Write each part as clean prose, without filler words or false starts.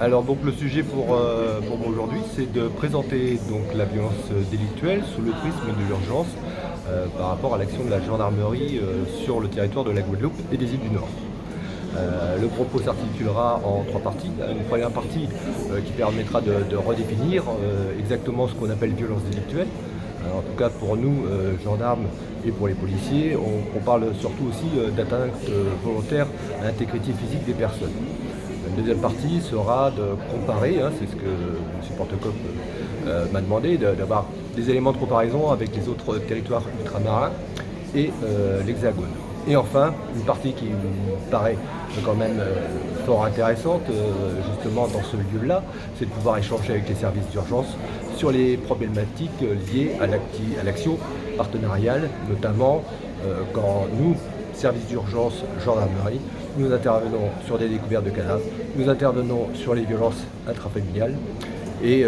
Alors donc le sujet pour moi aujourd'hui, c'est de présenter donc la violence délictuelle sous le prisme de l'urgence par rapport à l'action de la gendarmerie sur le territoire de la Guadeloupe et des îles du Nord. Le propos s'articulera en trois parties. Une première partie qui permettra de redéfinir exactement ce qu'on appelle violence délictuelle. En tout cas pour nous, gendarmes et pour les policiers, on parle surtout aussi d'atteinte volontaire à l'intégrité physique des personnes. Une deuxième partie sera de comparer, c'est ce que M. Portecope m'a demandé, d'avoir des éléments de comparaison avec les autres territoires ultramarins et l'Hexagone. Et enfin, une partie qui me paraît quand même fort intéressante, justement dans ce lieu-là, c'est de pouvoir échanger avec les services d'urgence sur les problématiques liées à l'action partenariale, notamment quand nous, services d'urgence, gendarmerie, nous intervenons sur des découvertes de cadavres, nous intervenons sur les violences intrafamiliales et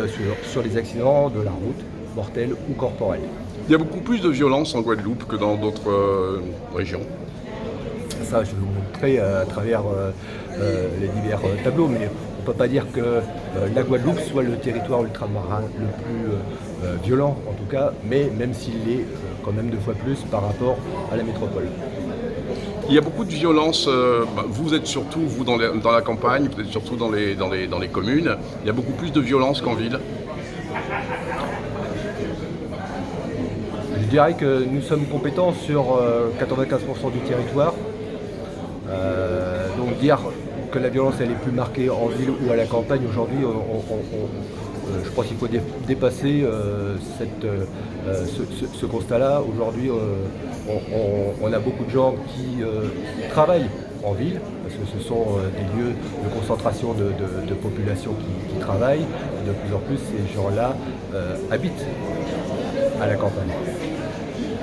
sur les accidents de la route, mortels ou corporels. Il y a beaucoup plus de violence en Guadeloupe que dans d'autres régions. Ça, je vais vous montrer à travers les divers tableaux, mais on ne peut pas dire que la Guadeloupe soit le territoire ultramarin le plus violent, en tout cas, mais même s'il l'est quand même 2 fois plus par rapport à la métropole. Il y a beaucoup de violence. Vous êtes surtout, vous, dans la campagne, vous êtes surtout dans les communes. Il y a beaucoup plus de violence qu'en ville. Je dirais que nous sommes compétents sur 95% du territoire. Donc dire que la violence elle est plus marquée en ville ou à la campagne aujourd'hui, je pense qu'il faut dépasser ce constat-là. Aujourd'hui, on a beaucoup de gens qui travaillent en ville, parce que ce sont des lieux de concentration de population qui travaillent. De plus en plus, ces gens-là habitent à la campagne.